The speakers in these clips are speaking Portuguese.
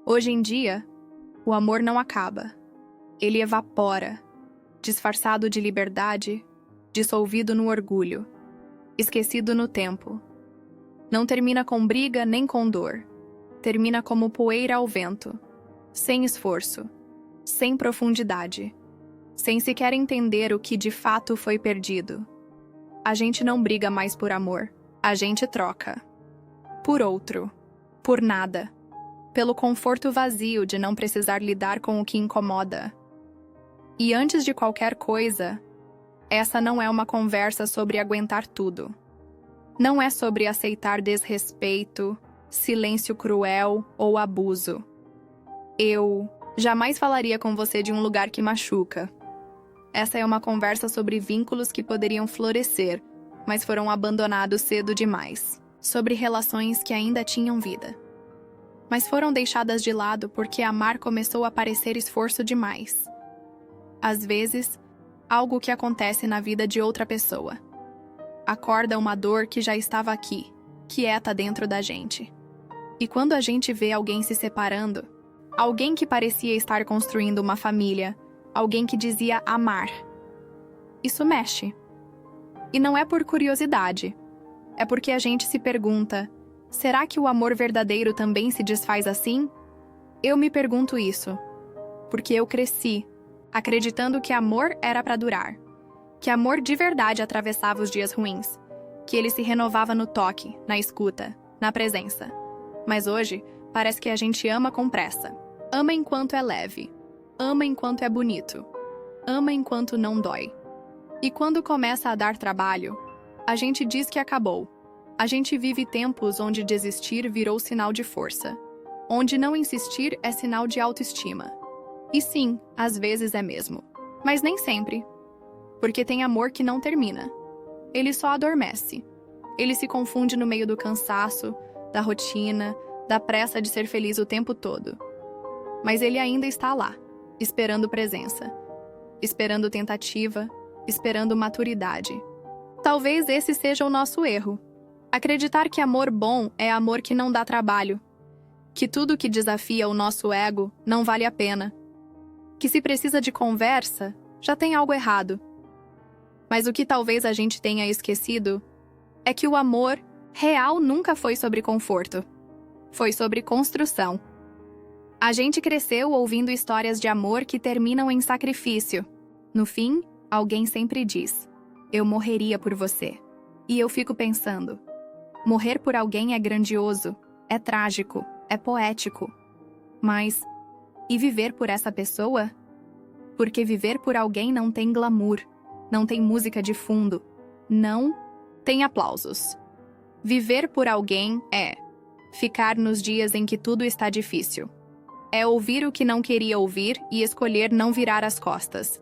Hoje em dia, o amor não acaba. Ele evapora, disfarçado de liberdade, dissolvido no orgulho, esquecido no tempo. Não termina com briga nem com dor. Termina como poeira ao vento, sem esforço, sem profundidade, sem sequer entender o que de fato foi perdido. A gente não briga mais por amor, a gente troca. Por outro, por nada, pelo conforto vazio de não precisar lidar com o que incomoda. E antes de qualquer coisa, essa não é uma conversa sobre aguentar tudo. Não é sobre aceitar desrespeito, silêncio cruel ou abuso. Eu jamais falaria com você de um lugar que machuca. Essa é uma conversa sobre vínculos que poderiam florescer, mas foram abandonados cedo demais. Sobre relações que ainda tinham vida, mas foram deixadas de lado porque amar começou a parecer esforço demais. Às vezes, algo que acontece na vida de outra pessoa acorda uma dor que já estava aqui, quieta dentro da gente. E quando a gente vê alguém se separando, alguém que parecia estar construindo uma família, alguém que dizia amar, isso mexe. E não é por curiosidade, é porque a gente se pergunta: será que o amor verdadeiro também se desfaz assim? Eu me pergunto isso, porque eu cresci acreditando que amor era para durar, que amor de verdade atravessava os dias ruins, que ele se renovava no toque, na escuta, na presença. Mas hoje, parece que a gente ama com pressa. Ama enquanto é leve, ama enquanto é bonito, ama enquanto não dói. E quando começa a dar trabalho, a gente diz que acabou. A gente vive tempos onde desistir virou sinal de força, onde não insistir é sinal de autoestima. E sim, às vezes é mesmo. Mas nem sempre. Porque tem amor que não termina. Ele só adormece. Ele se confunde no meio do cansaço, da rotina, da pressa de ser feliz o tempo todo. Mas ele ainda está lá, esperando presença, esperando tentativa, esperando maturidade. Talvez esse seja o nosso erro. Acreditar que amor bom é amor que não dá trabalho, que tudo que desafia o nosso ego não vale a pena, que se precisa de conversa, já tem algo errado. Mas o que talvez a gente tenha esquecido é que o amor real nunca foi sobre conforto, foi sobre construção. A gente cresceu ouvindo histórias de amor que terminam em sacrifício. No fim, alguém sempre diz: eu morreria por você. E eu fico pensando, morrer por alguém é grandioso, é trágico, é poético. Mas, e viver por essa pessoa? Porque viver por alguém não tem glamour, não tem música de fundo, não tem aplausos. Viver por alguém é ficar nos dias em que tudo está difícil. É ouvir o que não queria ouvir e escolher não virar as costas.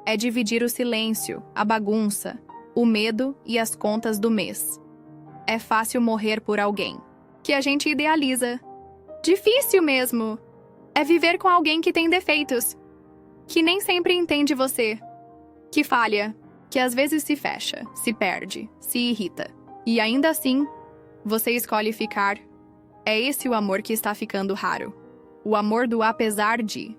É dividir o silêncio, a bagunça, o medo e as contas do mês. É fácil morrer por alguém que a gente idealiza. Difícil mesmo é viver com alguém que tem defeitos, que nem sempre entende você, que falha, que às vezes se fecha, se perde, se irrita. E ainda assim, você escolhe ficar. É esse o amor que está ficando raro. O amor do apesar de.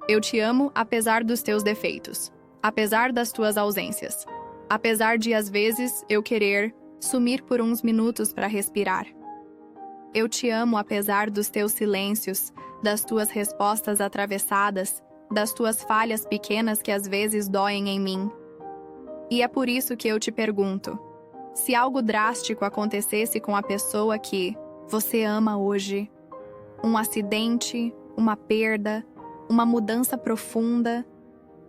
Eu te amo apesar dos teus defeitos, apesar das tuas ausências, apesar de às vezes eu querer sumir por uns minutos para respirar. Eu te amo apesar dos teus silêncios, das tuas respostas atravessadas, das tuas falhas pequenas que às vezes doem em mim. E é por isso que eu te pergunto: se algo drástico acontecesse com a pessoa que você ama hoje, um acidente, uma perda, uma mudança profunda,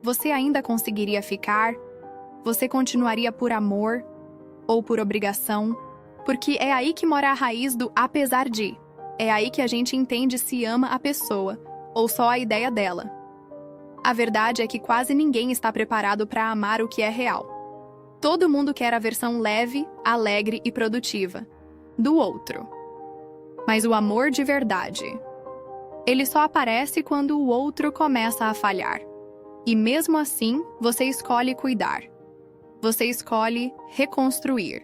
você ainda conseguiria ficar? Você continuaria por amor ou por obrigação? Porque é aí que mora a raiz do apesar de. É aí que a gente entende se ama a pessoa ou só a ideia dela. A verdade é que quase ninguém está preparado para amar o que é real. Todo mundo quer a versão leve, alegre e produtiva do outro. Mas o amor de verdade, ele só aparece quando o outro começa a falhar. E mesmo assim, você escolhe cuidar. Você escolhe reconstruir.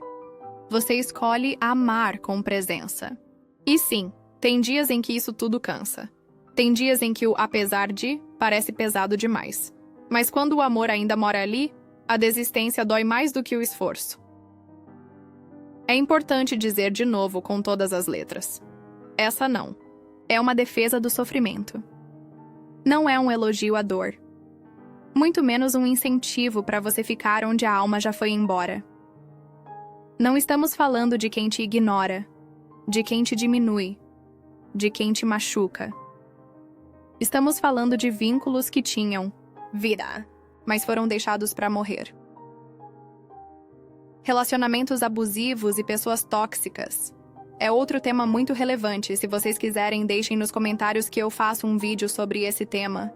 Você escolhe amar com presença. E sim, tem dias em que isso tudo cansa. Tem dias em que o apesar de parece pesado demais. Mas quando o amor ainda mora ali, a desistência dói mais do que o esforço. É importante dizer de novo com todas as letras. Essa não. É uma defesa do sofrimento. Não é um elogio à dor. Muito menos um incentivo para você ficar onde a alma já foi embora. Não estamos falando de quem te ignora, de quem te diminui, de quem te machuca. Estamos falando de vínculos que tinham vida, mas foram deixados para morrer. Relacionamentos abusivos e pessoas tóxicas. É outro tema muito relevante. Se vocês quiserem, deixem nos comentários que eu faço um vídeo sobre esse tema.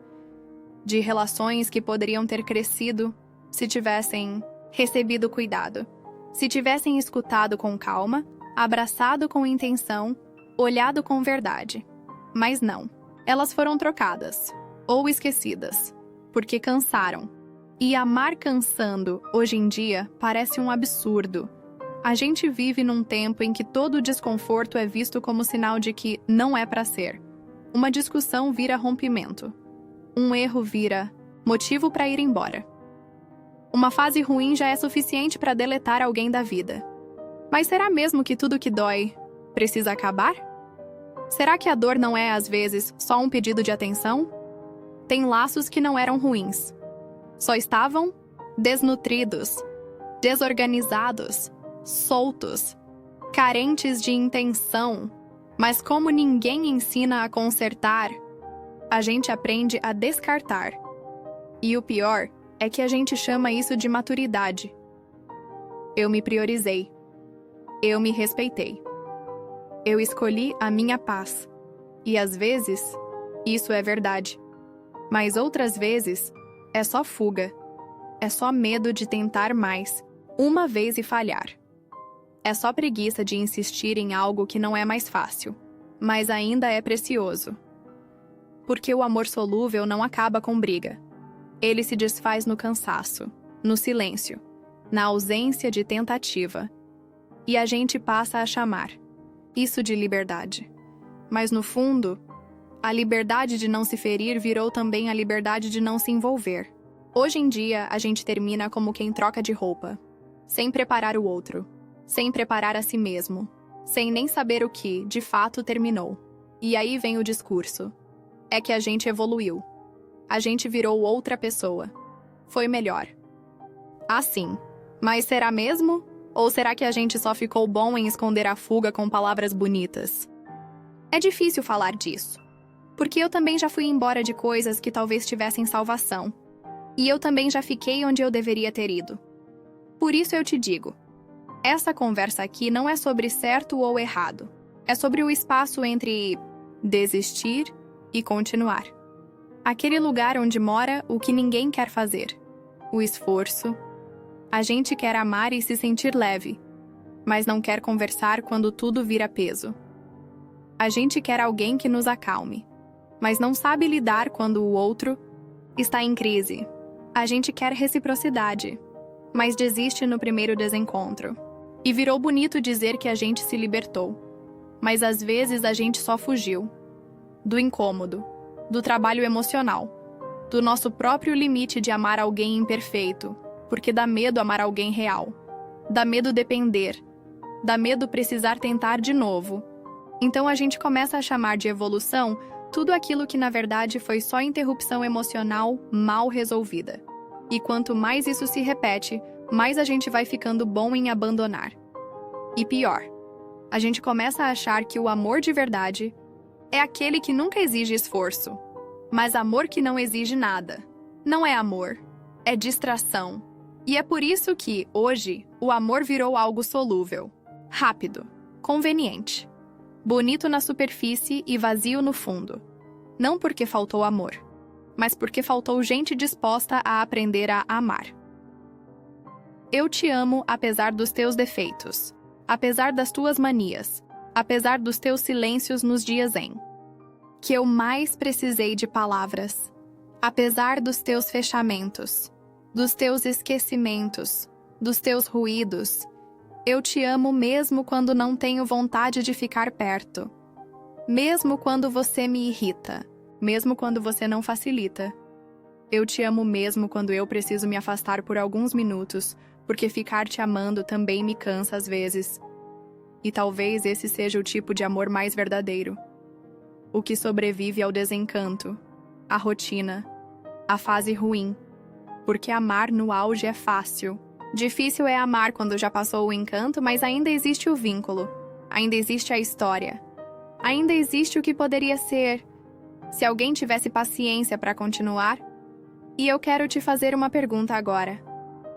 De relações que poderiam ter crescido se tivessem recebido cuidado. Se tivessem escutado com calma, abraçado com intenção, olhado com verdade. Mas não. Elas foram trocadas. Ou esquecidas. Porque cansaram. E amar cansando, hoje em dia, parece um absurdo. A gente vive num tempo em que todo desconforto é visto como sinal de que não é para ser. Uma discussão vira rompimento. Um erro vira motivo para ir embora. Uma fase ruim já é suficiente para deletar alguém da vida. Mas será mesmo que tudo que dói precisa acabar? Será que a dor não é, às vezes, só um pedido de atenção? Tem laços que não eram ruins. Só estavam desnutridos, desorganizados, soltos, carentes de intenção. Mas como ninguém ensina a consertar, a gente aprende a descartar. E o pior é que a gente chama isso de maturidade. Eu me priorizei. Eu me respeitei. Eu escolhi a minha paz. E às vezes, isso é verdade. Mas outras vezes, é só fuga. É só medo de tentar mais, uma vez e falhar. É só preguiça de insistir em algo que não é mais fácil, mas ainda é precioso. Porque o amor solúvel não acaba com briga. Ele se desfaz no cansaço, no silêncio, na ausência de tentativa. E a gente passa a chamar isso de liberdade. Mas no fundo, a liberdade de não se ferir virou também a liberdade de não se envolver. Hoje em dia, a gente termina como quem troca de roupa, sem preparar o outro, sem preparar a si mesmo, sem nem saber o que, de fato, terminou. E aí vem o discurso. É que a gente evoluiu. A gente virou outra pessoa. Foi melhor. Assim. Mas será mesmo? Ou será que a gente só ficou bom em esconder a fuga com palavras bonitas? É difícil falar disso. Porque eu também já fui embora de coisas que talvez tivessem salvação. E eu também já fiquei onde eu deveria ter ido. Por isso eu te digo, essa conversa aqui não é sobre certo ou errado. É sobre o espaço entre desistir e continuar. Aquele lugar onde mora o que ninguém quer fazer. O esforço. A gente quer amar e se sentir leve, mas não quer conversar quando tudo vira peso. A gente quer alguém que nos acalme, mas não sabe lidar quando o outro está em crise. A gente quer reciprocidade, mas desiste no primeiro desencontro. E virou bonito dizer que a gente se libertou, mas às vezes a gente só fugiu. Do incômodo, do trabalho emocional, do nosso próprio limite de amar alguém imperfeito, porque dá medo amar alguém real. Dá medo depender. Dá medo precisar tentar de novo. Então a gente começa a chamar de evolução tudo aquilo que na verdade foi só interrupção emocional mal resolvida. E quanto mais isso se repete, mais a gente vai ficando bom em abandonar. E pior, a gente começa a achar que o amor de verdade é aquele que nunca exige esforço. Mas amor que não exige nada. Não é amor, é distração. E é por isso que, hoje, o amor virou algo solúvel, rápido, conveniente, bonito na superfície e vazio no fundo. Não porque faltou amor, mas porque faltou gente disposta a aprender a amar. Eu te amo apesar dos teus defeitos, apesar das tuas manias, apesar dos teus silêncios nos dias em que eu mais precisei de palavras, apesar dos teus fechamentos, dos teus esquecimentos, dos teus ruídos. Eu te amo mesmo quando não tenho vontade de ficar perto. Mesmo quando você me irrita. mesmo quando você não facilita. Eu te amo mesmo quando eu preciso me afastar por alguns minutos, porque ficar te amando também me cansa às vezes. E talvez esse seja o tipo de amor mais verdadeiro. O que sobrevive ao desencanto, à rotina, à fase ruim. Porque amar no auge é fácil. Difícil é amar quando já passou o encanto, mas ainda existe o vínculo. Ainda existe a história. Ainda existe o que poderia ser, se alguém tivesse paciência para continuar. E eu quero te fazer uma pergunta agora.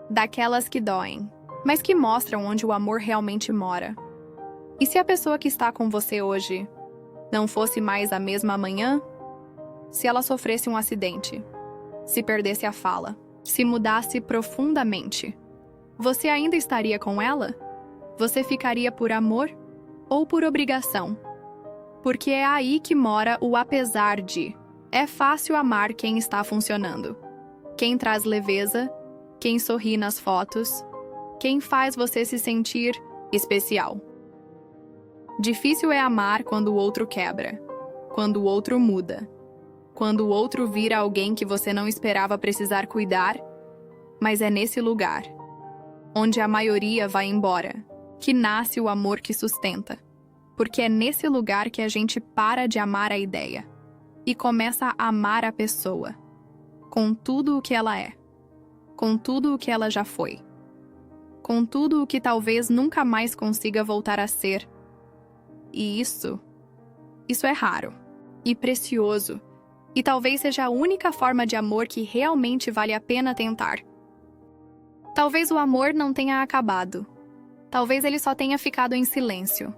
Daquelas que doem, mas que mostram onde o amor realmente mora. E se a pessoa que está com você hoje não fosse mais a mesma amanhã? Se ela sofresse um acidente, se perdesse a fala, se mudasse profundamente, você ainda estaria com ela? Você ficaria por amor ou por obrigação? Porque é aí que mora o apesar de. É fácil amar quem está funcionando. Quem traz leveza, quem sorri nas fotos, quem faz você se sentir especial. Difícil é amar quando o outro quebra, quando o outro muda, quando o outro vira alguém que você não esperava precisar cuidar, mas é nesse lugar, onde a maioria vai embora, que nasce o amor que sustenta. Porque é nesse lugar que a gente para de amar a ideia e começa a amar a pessoa, com tudo o que ela é, com tudo o que ela já foi, com tudo o que talvez nunca mais consiga voltar a ser. E isso é raro e precioso, e talvez seja a única forma de amor que realmente vale a pena tentar. Talvez o amor não tenha acabado. Talvez ele só tenha ficado em silêncio,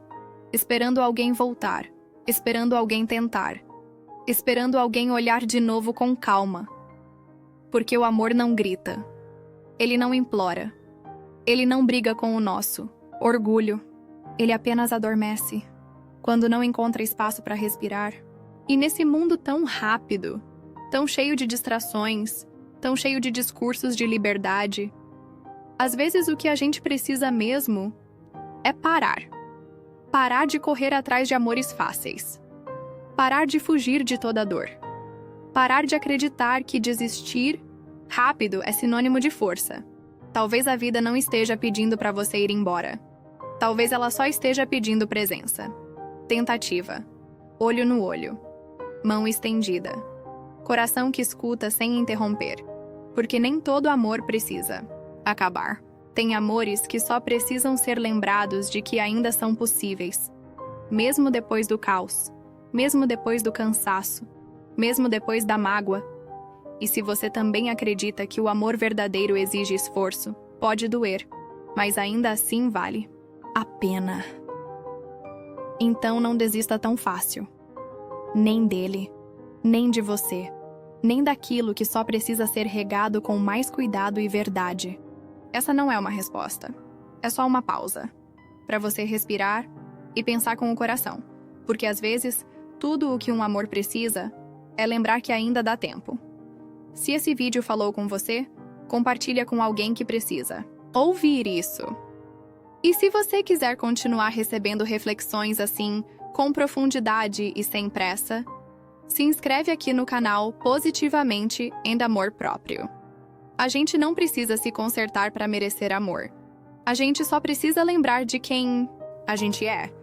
esperando alguém voltar, esperando alguém tentar, esperando alguém olhar de novo com calma. Porque o amor não grita, ele não implora, ele não briga com o nosso orgulho, ele apenas adormece quando não encontra espaço para respirar. E nesse mundo tão rápido, tão cheio de distrações, tão cheio de discursos de liberdade, às vezes o que a gente precisa mesmo é parar. Parar de correr atrás de amores fáceis. Parar de fugir de toda dor. Parar de acreditar que desistir rápido é sinônimo de força. Talvez a vida não esteja pedindo para você ir embora. Talvez ela só esteja pedindo presença. Tentativa. Olho no olho. Mão estendida. Coração que escuta sem interromper. Porque nem todo amor precisa acabar. Tem amores que só precisam ser lembrados de que ainda são possíveis. Mesmo depois do caos. Mesmo depois do cansaço. Mesmo depois da mágoa. E se você também acredita que o amor verdadeiro exige esforço, pode doer, mas ainda assim vale a pena. Então não desista tão fácil. Nem dele, nem de você, nem daquilo que só precisa ser regado com mais cuidado e verdade. Essa não é uma resposta. É só uma pausa, para você respirar e pensar com o coração. Porque às vezes, tudo o que um amor precisa é lembrar que ainda dá tempo. Se esse vídeo falou com você, compartilha com alguém que precisa ouvir isso. E se você quiser continuar recebendo reflexões assim, com profundidade e sem pressa, se inscreve aqui no canal Positivamente em Amor Próprio. A gente não precisa se consertar para merecer amor. A gente só precisa lembrar de quem a gente é